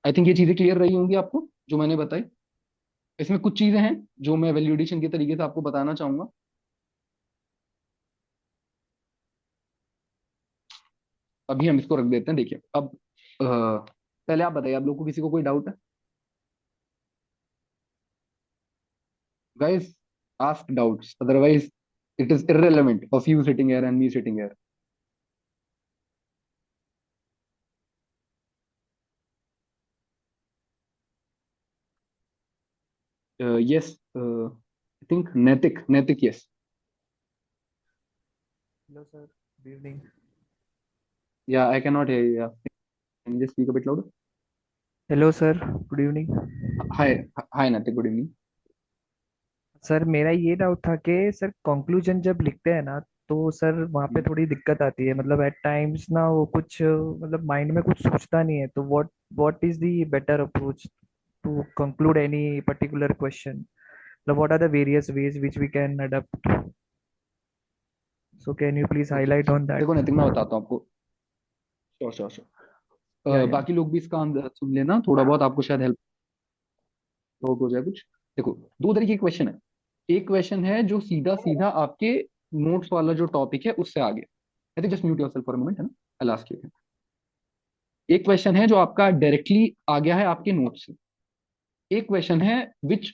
आई थिंक ये चीजें क्लियर रही होंगी आपको जो मैंने बताई। इसमें कुछ चीजें हैं जो मैं वैल्यूडेशन के तरीके से आपको बताना चाहूंगा। अभी हम इसको रख देते हैं। देखिए अब पहले आप बताइए, आप लोग को किसी को कोई डाउट है guys? Ask doubts. Otherwise, it is irrelevant of you sitting here and me sitting here. Yes, I think Naitik. Naitik, yes. Hello, sir. Good evening. Yeah, I cannot hear you. Yeah. Can you just speak a bit louder? Hello sir, good evening. Hi, hi, Naitik. Good evening. Sir मेरा ये doubt था कि sir conclusion जब लिखते हैं ना, तो sir वहाँ पे Hmm. थोड़ी दिक्कत आती है। मतलब एट टाइम्स ना वो कुछ मतलब माइंड में कुछ सोचता नहीं है। तो what is the better approach to conclude any particular question? मतलब what are the various ways which we can adopt? So can you please okay, highlight so on that? देखो नैतिक, मैं बताता हूँ आपको। Sure sure yeah sure. बाकी लोग भी इसका आंसर सुन लेना, थोड़ा बहुत आपको शायद हेल्प हो जाए कुछ। देखो, दो तरीके के क्वेश्चन है। एक क्वेश्चन है जो सीधा सीधा आपके नोट्स वाला जो टॉपिक है उससे आगे। I think just mute yourself for a moment, है ना। आई लास्ट यू। एक क्वेश्चन है जो आपका डायरेक्टली आ गया है आपके नोट्स से। एक क्वेश्चन है विच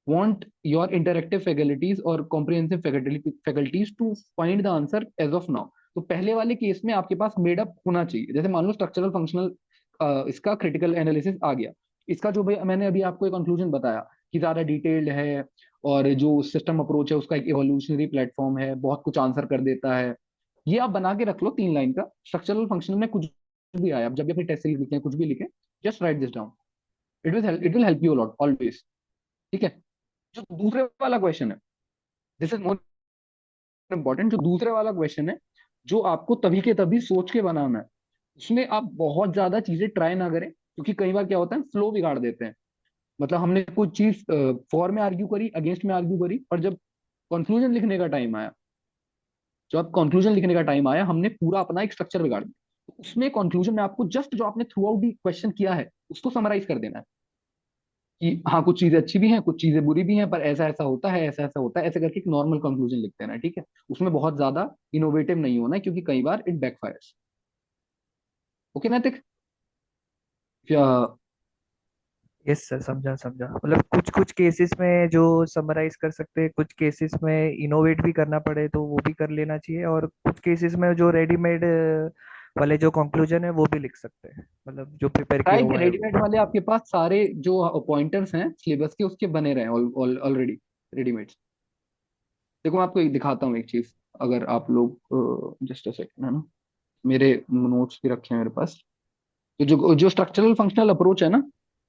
want your interactive faculties और comprehensive faculties to find the answer as of now। तो पहले वाले केस में आपके पास मेड अप होना चाहिए। जैसे मान लो स्ट्रक्चरल फंक्शनल इसका क्रिटिकल एनालिसिस आ गया। इसका जो भाई मैंने अभी आपको एक कंक्लूजन बताया कि ज्यादा डिटेल्ड है, और जो सिस्टम अप्रोच है उसका एक एवोल्यूशनरी प्लेटफॉर्म है, बहुत कुछ आंसर कर देता है। ये आप बना के रख लो 3 लाइन का। स्ट्रक्चरल फंक्शनल में कुछ भी आया, आप जब भी अपनी टेस्ट सीरीज लिखें कुछ भी लिखें, just right this down. It will help you a lot always. ठीक है। जो दूसरे वाला क्वेश्चन है, दिस इज मोर इंपॉर्टेंट। जो दूसरे वाला क्वेश्चन है, जो आपको तभी के तभी सोच के बनाना है, उसमें आप बहुत ज्यादा चीजें ट्राई ना करें, क्योंकि कई बार क्या होता है फ्लो बिगाड़ देते हैं। मतलब हमने कुछ चीज फॉर में आर्ग्यू करी, अगेंस्ट में आर्ग्यू करी, और जब कंक्लूजन लिखने का टाइम आया, जब कंक्लूजन लिखने का टाइम आया, हमने पूरा अपना एक स्ट्रक्चर बिगाड़ दिया। तो उसमें कंक्लूजन में आपको जस्ट जो आपने थ्रू आउट दी क्वेश्चन किया है उसको समराइज कर देना है कि हाँ कुछ चीजें अच्छी भी हैं, कुछ चीजें बुरी भी हैं, पर ऐसा ऐसा होता है, ऐसा ऐसा होता है, ऐसे करके एक नॉर्मल कंक्लूजन लिख देना है। ठीक है। उसमें बहुत ज्यादा इनोवेटिव नहीं होना है, क्योंकि कई बार इट बैकफायर्स। ओके नैतिक। क्या? यस सर, समझा समझा। मतलब कुछ कुछ केसेस में जो समराइज कर सकते हैं, कुछ केसेस में इनोवेट भी करना पड़े तो वो भी कर लेना चाहिए, और कुछ केसेस में जो रेडीमेड वाले जो कंक्लूजन है वो भी लिख सकते हैं, मतलब जो प्रिपेयर किया राइट, हुआ है वो। रेडीमेड वाले आपके पास सारे जो पॉइंटर्स हैं सिलेबस के उसके बने रहे हैं ऑलरेडी, रेडीमेड। देखो मैं आपको एक दिखाता हूँ एक चीज। अगर आप लोग जस्ट अ सेकंड, है ना, मेरे नोट्स भी रखे हैं मेरे पास। तो जो जो स्ट्रक्चरल फंक्शनल अप्रोच है ना,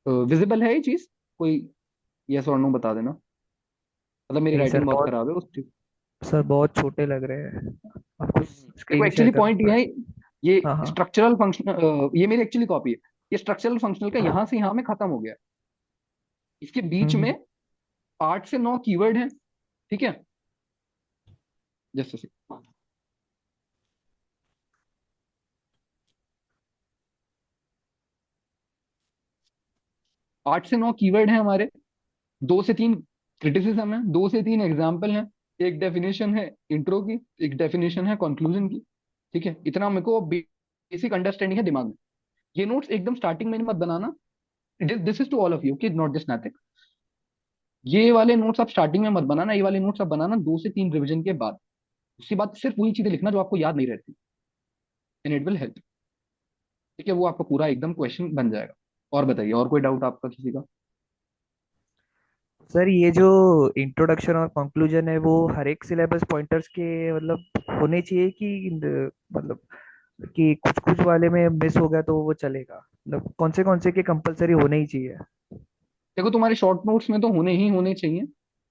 विजिबल है ये चीज? कोई यस और नो बता देना। मतलब मेरी नहीं सर, राइटिंग बहुत बहुत खराब है उस। सर बहुत छोटे लग रहे हैं। आपको देखो स्क्रीन शेयर एक्चुअली करना पॉइंट ये है, पड़ेगा। ये हाँ हाँ। स्ट्रक्चरल फंक्शन, ये मेरी एक्चुअली कॉपी है। ये स्ट्रक्चरल फंक्शनल का यहाँ से यहाँ में खत्म हो गया। इसके बीच हम्म। में 8 से 9 कीवर्ड हैं। ठीक है। जस्ट 8 से 9 कीवर्ड हैं हमारे। 2 से 3 क्रिटिसिज्म है, 2 से 3 एग्जाम्पल हैं। एक डेफिनेशन है इंट्रो की, एक डेफिनेशन है कंक्लूजन की। ठीक है। इतना मेरे को बेसिक अंडरस्टैंडिंग है दिमाग में। ये नोट्स एकदम स्टार्टिंग में मत बनाना। This is to all of you कि नॉट जस्ट नथिंग। ये वाले नोट्स आप स्टार्टिंग में मत बनाना, ये वाले नोट्स आप बनाना 2 से 3 रिवीजन के बाद। उसके बाद सिर्फ वही चीजें लिखना जो आपको याद नहीं रहती, एंड इट विल हेल्प। ठीक है। वो आपका पूरा एकदम क्वेश्चन बन जाएगा। और बताइए, और कोई डाउट आपका किसी का? सर ये जो इंट्रोडक्शन और कंक्लूजन है वो हर एक सिलेबस पॉइंटर्स के मतलब होने चाहिए कि मतलब कि कुछ कुछ वाले में मिस हो गया तो वो चलेगा? मतलब कौन से के कंपलसरी होने ही चाहिए? देखो तुम्हारे शॉर्ट नोट्स में तो होने ही होने चाहिए,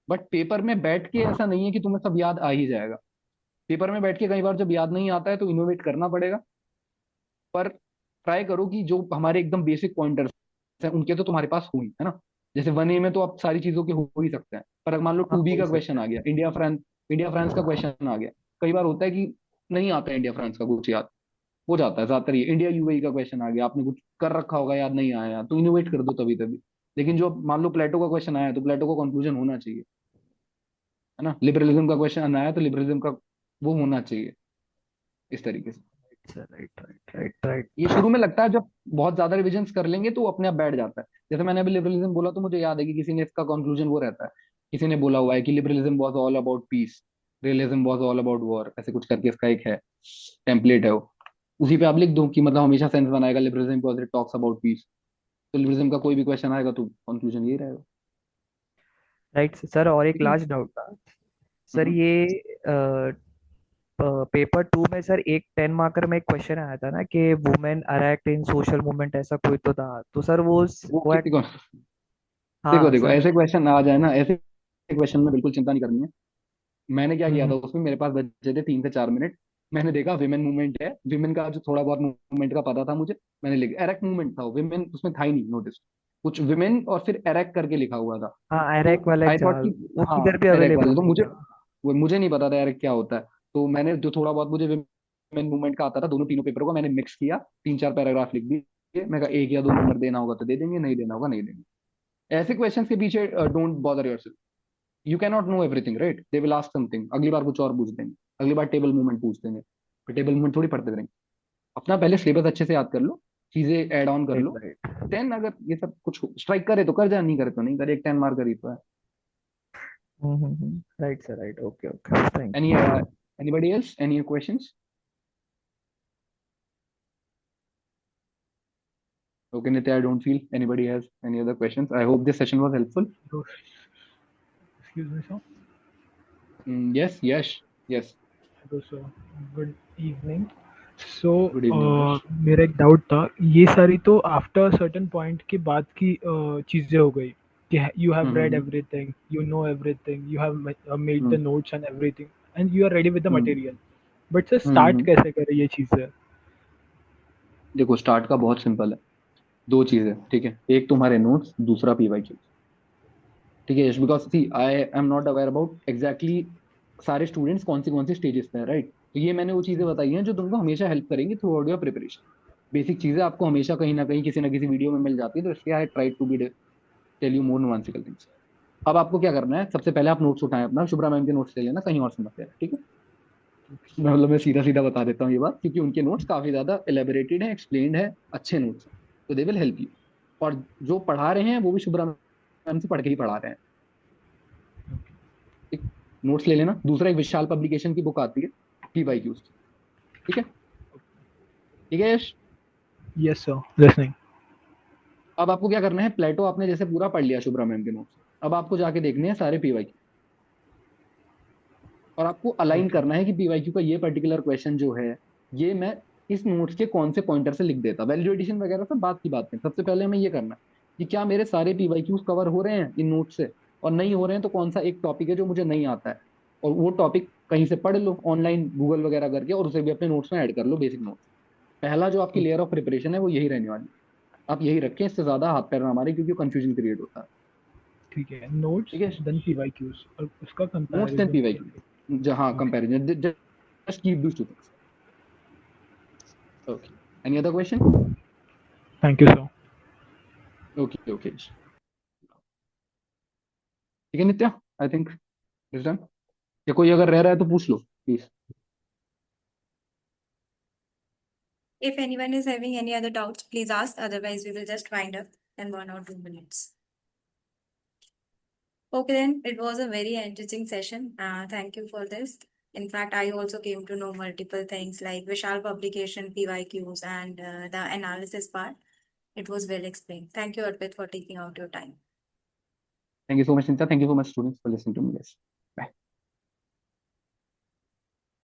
बट पेपर में बैठ के ऐसा नहीं है कि तुम्हें सब याद आ ही जाएगा। पेपर में बैठ के कई बार जब याद नहीं आता है तो इनोवेट करना पड़ेगा। पर ट्राई करो कि जो हमारे एकदम बेसिक पॉइंटर्स हैं उनके तो तुम्हारे पास हो ही, है ना। जैसे 1A में तो आप सारी चीजों के हो ही सकते हैं, पर अगर मान लो हाँ, 2B हो ही का सकता क्वेश्चन है। आ गया, इंडिया फ्रांस का क्वेश्चन आ गया। कई बार होता है कि नहीं आता है इंडिया फ्रांस का कुछ याद, हो जाता है ज्यादातर। ये इंडिया यूएई का क्वेश्चन आ गया, आपने कुछ कर रखा होगा याद नहीं आया, तो इनोवेट कर दो तभी तभी। लेकिन जो मान लो प्लेटो का क्वेश्चन आया है, तो प्लेटो का कंक्लूजन होना चाहिए, है ना। लिबरलिज्म का क्वेश्चन आया है, तो लिबरलिज्म का वो होना चाहिए, इस तरीके से। Sir right right right right. ये शुरू में लगता है, जब बहुत ज्यादा रिविजन कर लेंगे तो वो अपने आप बैठ जाता है। जैसे मैंने अभी लिबरलिज्म बोला तो मुझे याद है कि किसी ने इसका कंक्लूजन वो रहता है किसी ने बोला हुआ है कि liberalism was all about piece, realism was all about war, ऐसे कुछ करके इसका एक है टेम्पलेट है वो। उसी पे आप लिख दो कि मतलब हमेशा सेंस बनाएगा liberalism because it talks about piece. तो लिबरलिज्म का कोई भी क्वेश्चन आएगा तो कंक्लूजन यही रहेगा। राइट सर, और एक ठीक है ना? लास्ट डाउट था सर, हम्म। ये पेपर 2 में सर एक 10 मार्कर में एक क्वेश्चन आया था ना कि वुमेन अरेक्ट इन सोशल मूवमेंट, ऐसा कोई तो था, तो सर वो वो किसी को, देखो हाँ देखो सर। ऐसे क्वेश्चन आ जाए ना, ऐसे क्वेश्चन में बिल्कुल चिंता नहीं करनी है। मैंने क्या किया हम्म था उसमें, मेरे पास बचे थे 3 से 4 मिनट। मैंने देखा विमेन मूवमेंट है, विमेन का जो थोड़ा बहुत मूवमेंट का पता था मुझे, मैंने लिखा एरेक्ट मूवमेंट था, विमेन उसमें था ही नहीं नोटिस, कुछ विमेन और फिर एरेक्ट करके लिखा हुआ था। हाँ, तो एरेक वाला एक आई था, थॉट कि वो हाँ किधर भी एरेक्ट अवेलेबल वाला, तो नहीं मुझे था। वो मुझे नहीं पता था एरेक्ट क्या होता है। तो मैंने जो थोड़ा बहुत मुझे विमेन मूवमेंट का आता था, दोनों तीनों पेपरों का मैंने मिक्स किया, 3 4 पैराग्राफ लिख दिए। मैं कहा 1 या 2 नंबर देना होगा तो दे देंगे, नहीं देना होगा नहीं देंगे। ऐसे क्वेश्चन के पीछे don't bother yourself. You can not know everything right, they will ask something, अगली बार कुछ और पूछ देंगे, अगली बार टेबल मूवमेंट पूछ देंगे, फिर टेबल मूवमेंट थोड़ी पढ़ते रहेंगे। अपना पहले सिलेबस अच्छे से याद कर लो, चीजें ऐड ऑन कर राइट लो। राइट। देन अगर ये सब कुछ स्ट्राइक करे तो कर जा, नहीं करे तो नहीं करे, एक 10 मार्क करी तो है। Right sir, right, okay okay, thank any you. Anybody else, any questions? Okay Nitya, I don't feel anybody has any other questions. I hope this session was helpful. So, excuse me, sir. Yes, yes, yes. Hello sir, good evening. So Good evening, yes. मेरा एक doubt था, ये सारी तो after certain point के बाद की चीज़ें हो गई कि you have read hmm everything, you know everything, you have made the hmm notes and everything and you are ready with the hmm material, but sir start hmm. कैसे करें ये चीज़ें? देखो स्टार्ट का बहुत सिंपल है, दो चीजें, ठीक है, एक तुम्हारे नोट्स, दूसरा पीवाईक्यू। ठीक है, because see I am not aware about exactly सारे स्टूडेंट्स कौन सी स्टेजेस पे है, राइट? तो ये मैंने वो चीजें बताई हैं जो तुमको हमेशा हेल्प करेंगी through out your preparation. Basic चीजें आपको हमेशा कहीं ना कहीं किसी ना किसी वीडियो में मिल जाती है, तो इसलिए I try to be tell you more nuancical things. अब आपको क्या करना है, सबसे पहले आप नोट्स उठाएं अपना, शुभ्रा मैम के नोट्स ले लेना, कहीं और से मत लेना, ठीक है? मैं सीधा सीधा बता देता हूँ ये बात, क्योंकि उनके नोट्स काफी ज्यादा एलेबोरेटेड है, एक्सप्लेन्ड है, अच्छे नोट्स हैं, तो दे विल हेल्प यू। और जो पढ़ा रहे हैं वो भी शुभ्रा मैम से पढ़ के ही पढ़ा रहे हैं। एक नोट्स ले लेना, दूसरा एक विशाल पब्लिकेशन की बुक आती है पीवाईक्यूज, ठीक है? ठीक है यश? Yes sir, listening. अब आपको क्या करना है, प्लेटो आपने जैसे पूरा पढ़ लिया शुभ्रा मैम के नोट्स, अब आपको जाके देखने हैं सारे पीवाईक्यू, और आपको अलाइन ओके। करना है कि पीवाईक्यू का ये पर्टिकुलर क्वेश्चन जो है, ये मैं इस नोट्स के कौन से पॉइंटर से लिख देता। वैल्यूएडिशन वगैरह सब बात की बात है, सबसे पहले हमें ये करना है कि क्या मेरे सारे पीवाईक्यूज कवर हो रहे हैं इन नोट्स से, और नहीं हो रहे हैं तो कौन सा एक टॉपिक है जो मुझे नहीं आता है, और वो टॉपिक कहीं से पढ़ लो ऑनलाइन गूगल वगैरह करके, और उसे भी अपने नोट्स में ऐड कर लो, बेसिक नोट्स। पहला जो आपकी लेयर ऑफ प्रिपरेशन है वो यही रहने वाली है। आप यही रखें, इससे ज्यादा हाथ पैर ना मारे, क्योंकि कंफ्यूजन क्रिएट होता है। ठीक है, नोट्स ठीक है, देन पीवाईक्यूज और उसका नोट्स देन कंपैरिजन करके। पीवाईक्यू, जहाँ okay, comparison, just keep this two things. Okay, any other question? Thank you sir. Okay okay, ठीक है नित्या, आई थिंक इज डन। या कोई अगर रह रहा है तो पूछ लो please. If anyone is having any other doubts, please ask. Otherwise, we will just wind up in 1 or 2 minutes. Okay, then it was a very interesting session. Thank you for this. In fact, I also came to know multiple things like Vishal publication, PYQs, and the analysis part. It was well explained. Thank you, Arpit, for taking out your time. Thank you so much Nitya, thank you so much students for listening to me.